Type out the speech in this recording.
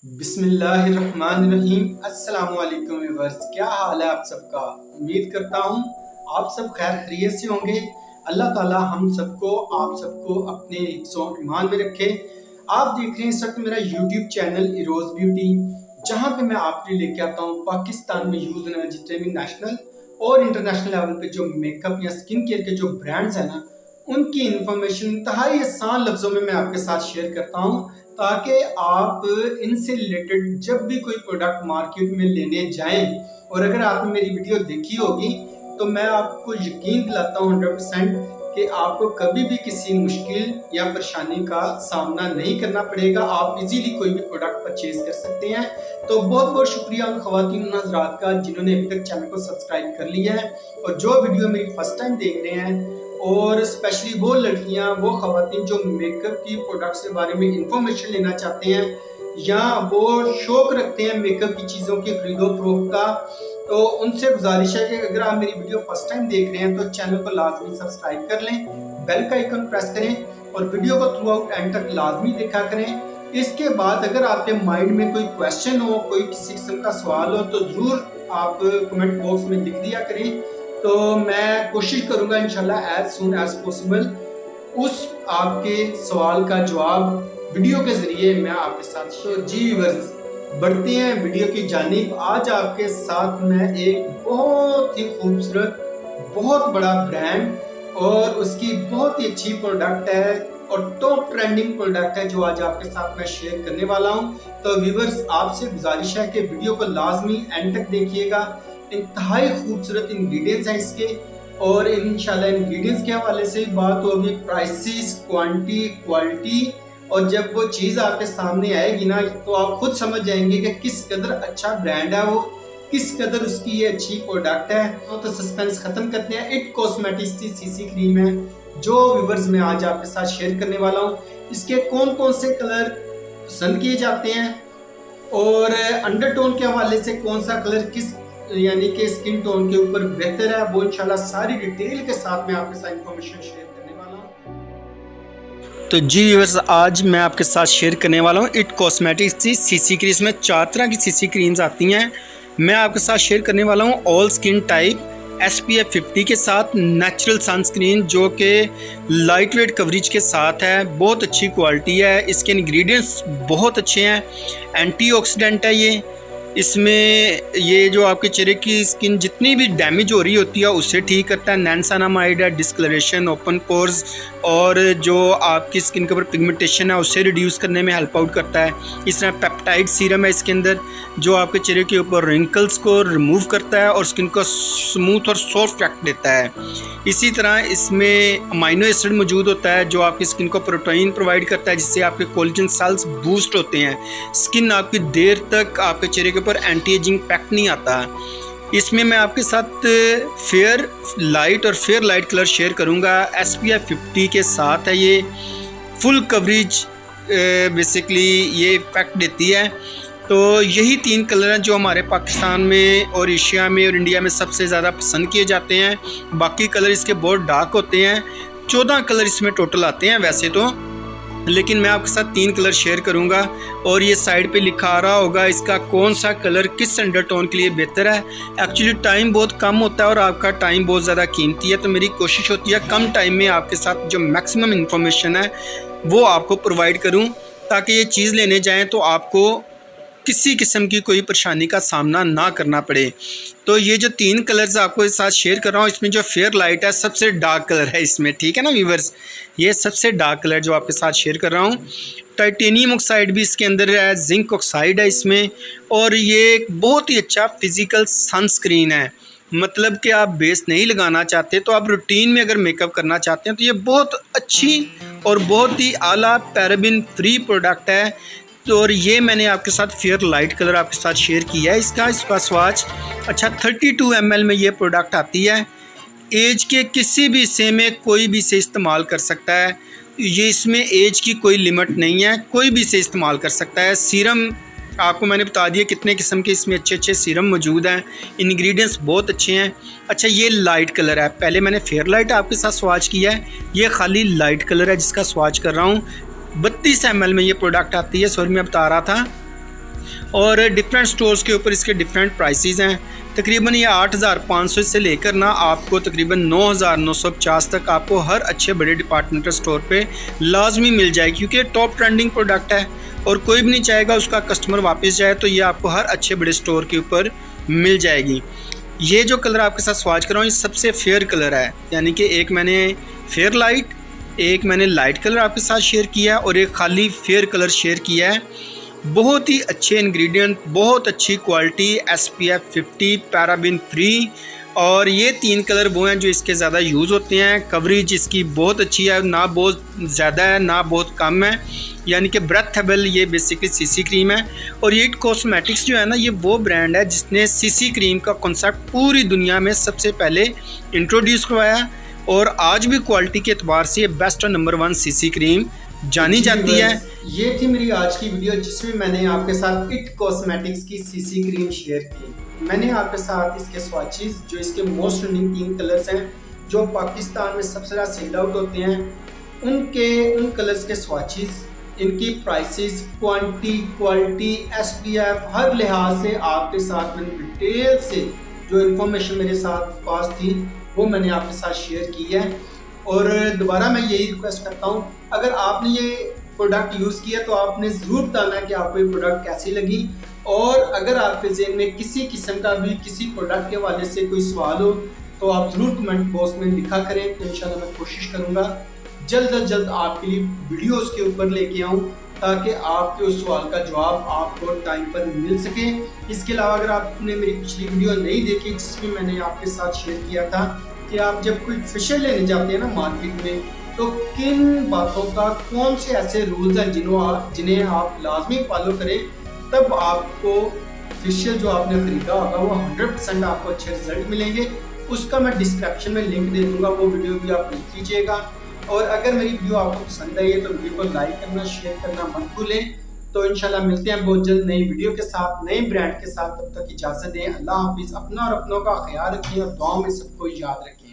बिस्मिल्लाहिर्रहमानिर्रहीम। अस्सलाम वालेकुम व्यूअर्स, क्या हाल है आप सबका। उम्मीद करता हूँ आप सब खैर खैरियत से होंगे। अल्लाह ताला हम सबको आप सबको अपने हिफ्ज़ो ईमान में रखे। आप देख रहे हैं इस वक्त मेरा यूट्यूब चैनल इरोज़ ब्यूटी, जहाँ पे मैं आपके लिए लेके आता हूँ पाकिस्तान में यूज होने वाले जितने भी नेशनल और इंटरनेशनल लेवल पे जो मेकअप या स्किन केयर के जो ब्रांड्स हैं ना, उनकी इंफॉर्मेशन इंतहाई आसान लफ्ज़ों में मैं आपके साथ शेयर करता हूँ, ताकि आप इनसे रिलेटेड जब भी कोई प्रोडक्ट मार्केट में लेने जाएं, और अगर आपने मेरी वीडियो देखी होगी तो मैं आपको यकीन दिलाता हूँ 100% कि आपको कभी भी किसी मुश्किल या परेशानी का सामना नहीं करना पड़ेगा। आप इजीली कोई भी प्रोडक्ट परचेज कर सकते हैं। तो बहुत बहुत शुक्रिया उन ख़वातीन हज़रात का जिन्होंने अभी तक चैनल को सब्सक्राइब कर लिया है और जो वीडियो मेरी फर्स्ट टाइम देख रहे हैं, और स्पेशली वो लड़कियां, वो ख़वातीन जो मेकअप की प्रोडक्ट्स के बारे में इंफॉर्मेशन लेना चाहते हैं या वो शौक रखते हैं मेकअप की चीज़ों की खरीदो फरोख्त का, तो उनसे गुजारिश है कि अगर आप मेरी वीडियो फर्स्ट टाइम देख रहे हैं तो चैनल को लाजमी सब्सक्राइब कर लें, बेल का आइकन प्रेस करें और वीडियो को थ्रू आउट एंड तक लाजमी देखा करें। इसके बाद अगर आपके माइंड में कोई क्वेश्चन हो, कोई किसी किस्म का सवाल हो, तो ज़रूर आप कमेंट बॉक्स में लिख दिया करें। तो मैं कोशिश करूंगा इंशाल्लाह एज सून एज पॉसिबल उस आपके सवाल का जवाब वीडियो के ज़रिए मैं आपके साथ शेयर। जी व्यूअर्स, बढ़ते हैं वीडियो की जानिब। आज आपके साथ मैं एक बहुत ही खूबसूरत, बहुत बड़ा ब्रांड और उसकी बहुत ही अच्छी प्रोडक्ट है और टॉप ट्रेंडिंग प्रोडक्ट है जो आज आपके साथ मैं शेयर करने वाला हूं। तो व्यूअर्स, आपसे गुजारिश है कि वीडियो को लाजमी एंड तक देखिएगा। इंतहाई खूबसूरत इंग्रेडिएंट्स हैं इसके, और इंशाल्लाह इंग्रेडिएंट्स के हवाले से बात होगी, प्राइसेस, क्वांटिटी, क्वालिटी, और जब वो चीज़ आपके सामने आएगी ना तो आप खुद समझ जाएंगे कि किस कदर अच्छा ब्रांड है वो, किस कदर उसकी ये अच्छी प्रोडक्ट है। तो सस्पेंस खत्म करते हैं। इट कॉस्मेटिक्स की सीसी क्रीम है जो व्यूअर्स मैं आज आपके साथ शेयर करने वाला हूँ। इसके कौन कौन से कलर पसंद किए जाते हैं और अंडरटोन के हवाले से कौन सा कलर किस यानी कि स्किन टोन के ऊपर बेहतर है, वो इंशाल्लाह सारी डिटेल के साथ मैं आपके साथ इंफॉर्मेशन शेयर करने वाला हूँ। तो जी व्यूअर्स, आज मैं आपके साथ शेयर करने वाला हूँ इट कॉस्मेटिक्स की सीसी क्रीम। इसमें 4 तरह की सीसी क्रीम्स आती हैं। मैं आपके साथ शेयर करने वाला हूँ ऑल स्किन टाइप SPF 50 के साथ नेचुरल सनस्क्रीन जो कि लाइट वेट कवरेज के साथ है, बहुत अच्छी क्वालिटी है। इसके इंग्रेडिएंट्स बहुत अच्छे हैं, एंटीऑक्सीडेंट है ये। इसमें ये जो आपके चेहरे की स्किन जितनी भी डैमेज हो रही होती है उससे ठीक करता है। नैनसानामाइड है, डिस्कलरेशन, ओपन पोर्स और जो आपकी स्किन के ऊपर पिगमेंटेशन है उससे रिड्यूस करने में हेल्प आउट करता है। इस तरह पेप्टाइड सीरम है इसके अंदर जो आपके चेहरे के ऊपर रिंकल्स को रिमूव करता है और स्किन को स्मूथ और सॉफ्ट इफेक्ट देता है। इसी तरह इसमें अमाइनो एसिड मौजूद होता है जो आपकी स्किन को प्रोटीन प्रोवाइड करता है जिससे आपके कोलेजन सेल्स बूस्ट होते हैं। स्किन आपकी देर तक आपके चेहरे के ऊपर एंटी एजिंग इफेक्ट नहीं आता। इसमें मैं आपके साथ फेयर लाइट और फेयर लाइट कलर शेयर करूंगा। SPF 50 के साथ है, ये फुल कवरेज बेसिकली ये इफेक्ट देती है। तो यही 3 कलर हैं जो हमारे पाकिस्तान में और एशिया में और इंडिया में सबसे ज़्यादा पसंद किए जाते हैं। बाकी कलर इसके बहुत डार्क होते हैं। 14 कलर इसमें टोटल आते हैं वैसे तो, लेकिन मैं आपके साथ 3 कलर शेयर करूंगा और ये साइड पे लिखा आ रहा होगा इसका कौन सा कलर किस अंडरटोन के लिए बेहतर है। एक्चुअली टाइम बहुत कम होता है और आपका टाइम बहुत ज़्यादा कीमती है, तो मेरी कोशिश होती है कम टाइम में आपके साथ जो मैक्सिमम इन्फॉर्मेशन है वो आपको प्रोवाइड करूँ, ताकि ये चीज़ लेने जाएँ तो आपको किसी किस्म की कोई परेशानी का सामना ना करना पड़े। तो ये जो 3 कलर्स आपको इस साथ शेयर कर रहा हूँ, इसमें जो फेयर लाइट है सबसे डार्क कलर है इसमें, ठीक है ना व्यूअर्स। ये सबसे डार्क कलर जो आपके साथ शेयर कर रहा हूँ। टाइटेनियम ऑक्साइड भी इसके अंदर है, जिंक ऑक्साइड है इसमें, और ये बहुत ही अच्छा फिजिकल सनस्क्रीन है। मतलब कि आप बेस नहीं लगाना चाहते तो आप रूटीन में अगर मेकअप करना चाहते हैं तो ये बहुत अच्छी और बहुत ही आला पैराबिन फ्री प्रोडक्ट है। तो और ये मैंने आपके साथ फेयर लाइट कलर आपके साथ शेयर किया है। इसका स्वाच अच्छा 32 ml में ये प्रोडक्ट आती है। एज के किसी भी हिस्से में कोई भी इसे इस्तेमाल कर सकता है। ये इसमें एज की कोई लिमिट नहीं है, कोई भी इसे इस्तेमाल कर सकता है। सीरम आपको मैंने बता दिया कितने किस्म के इसमें अच्छे अच्छे सीरम मौजूद हैं। इंग्रेडिएंट्स बहुत अच्छे हैं। अच्छा, ये लाइट कलर है। पहले मैंने फेयर लाइट आपके साथ स्वाच किया है, ये खाली लाइट कलर है जिसका स्वाच कर रहा हूँ। 32 ml में ये प्रोडक्ट आती है। सॉरी मैं बता रहा था और डिफरेंट स्टोर्स के ऊपर इसके डिफरेंट प्राइसेस हैं। तकरीबन ये 8,500 से लेकर ना आपको तकरीबन 9,950 तक आपको हर अच्छे बड़े डिपार्टमेंटल स्टोर पे लाजमी मिल जाएगी, क्योंकि टॉप ट्रेंडिंग प्रोडक्ट है और कोई भी नहीं चाहेगा उसका कस्टमर वापस जाए, तो ये आपको हर अच्छे बड़े स्टोर के ऊपर मिल जाएगी। ये जो कलर आपके साथ स्वाच कर रहा हूँ ये सबसे फेयर कलर है, यानी कि एक मैंने फेयर लाइट, एक मैंने लाइट कलर आपके साथ शेयर किया है और एक खाली फेयर कलर शेयर किया है। बहुत ही अच्छे इंग्रेडिएंट, बहुत अच्छी क्वालिटी, SPF 50, पैराबिन फ्री, और ये 3 कलर वो हैं जो इसके ज़्यादा यूज़ होते हैं। कवरेज इसकी बहुत अच्छी है, ना बहुत ज़्यादा है ना बहुत कम है, यानी कि ब्रेथेबल ये बेसिकली सीसी क्रीम है। और ये कॉस्मेटिक्स जो है ना, ये वो ब्रांड है जिसने सीसी क्रीम का कॉन्सेप्ट पूरी दुनिया में सबसे पहले इंट्रोड्यूस करवाया और आज भी क्वालिटी के एतबार से ये बेस्ट और नंबर 1 सीसी क्रीम जानी जाती है। ये थी मेरी आज की वीडियो जिसमें मैंने आपके साथ इट कॉस्मेटिक्स की सीसी क्रीम शेयर की। मैंने आपके साथ इसके स्वॉचेस, जो इसके मोस्ट ट्रेंडिंग 3 कलर्स हैं जो पाकिस्तान में सबसे ज़्यादा सेल आउट होते हैं, उन कलर्स के स्वॉचेस, इनकी प्राइसेस, क्वालिटी, SPF, हर लिहाज से आपके साथ मैंने डिटेल से जो इन्फॉर्मेशन मेरे साथ पास थी वो मैंने आपके साथ शेयर की है। और दोबारा मैं यही रिक्वेस्ट करता हूँ, अगर आपने ये प्रोडक्ट यूज़ किया तो आपने ज़रूर बताना है कि आपको ये प्रोडक्ट कैसी लगी। और अगर आपके ज़हन में किसी किस्म का भी किसी प्रोडक्ट के हवाले से कोई सवाल हो तो आप ज़रूर कमेंट बॉक्स में लिखा करें, तो इंशाल्लाह मैं कोशिश करूँगा जल्द अज जल्द आपके लिए वीडियोस के ऊपर लेके आऊँ ताकि आपके उस सवाल का जवाब आपको टाइम पर मिल सके। इसके अलावा अगर आपने मेरी पिछली वीडियो नहीं देखी जिसमें मैंने आपके साथ शेयर किया था कि आप जब कोई फेशियल लेने जाते हैं ना मार्केट में, तो किन बातों का, कौन से ऐसे रूल्स हैं जिन्हें आप लाजमी फॉलो करें, तब आपको फेशियल जो आपने ख़रीदा होगा वो 100% आपको अच्छे रिजल्ट मिलेंगे। उसका मैं डिस्क्रिप्शन में लिंक दे दूँगा, वो वीडियो भी आप देख लीजिएगा। और अगर मेरी वीडियो आपको पसंद आई है तो वीडियो को लाइक करना, शेयर करना मत भूलें। तो इंशाल्लाह मिलते हैं बहुत जल्द नई वीडियो के साथ, नए ब्रांड के साथ। तब तक इजाज़त दें। अल्लाह हाफिज़। अपना और अपनों का ख्याल रखें और दुआ में सबको याद रखें।